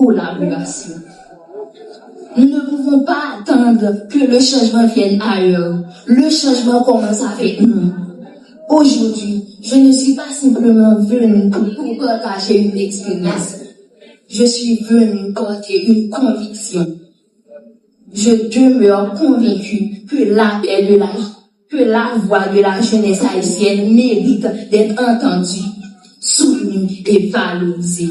collaboration. Nous ne pouvons pas attendre que le changement vienne ailleurs. Le changement commence avec nous. Aujourd'hui, je ne suis pas simplement venue pour partager une expérience. Je suis venue porter une conviction. Je demeure convaincue que la voix de la jeunesse haïtienne mérite d'être entendue, soutenue et valorisée.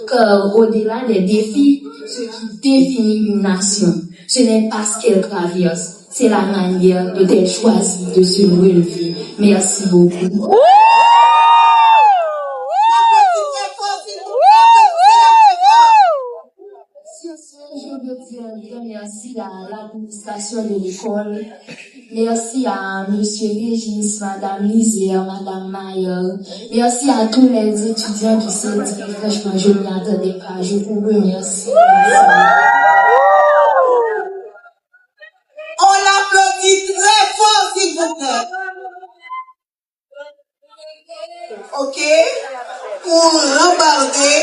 Car au-delà des défis, ce qui définit une nation, ce n'est pas ce qu'elle traverse, c'est la manière dont elle choisit de se relever. Merci beaucoup. Je remercie à l'administration de l'école. Merci à Monsieur Régis, Madame Lisière, Madame Mayer. Merci à tous les étudiants du CEDI. Franchement, je ne m'y attendais pas. Je vous remercie. On l'applaudit très fort, s'il vous plaît. OK? Pour regarder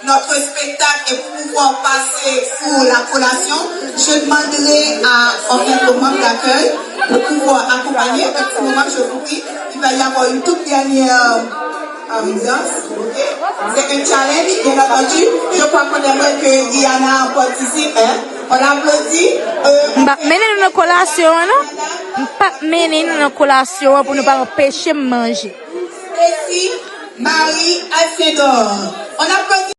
notre spectacle et pour pouvoir passer pour la collation, je demanderai à un membre d'accueil de pouvoir accompagner. À ce moment, je vous prie, il va y avoir une toute dernière danse. Okay? C'est un challenge, bien entendu. Je crois qu'on aimerait que Diana participe. On applaudit. Mener une collation, non? Pas mener une collation pour ne pas empêcher de manger. Marie Alcédor. On applaudit.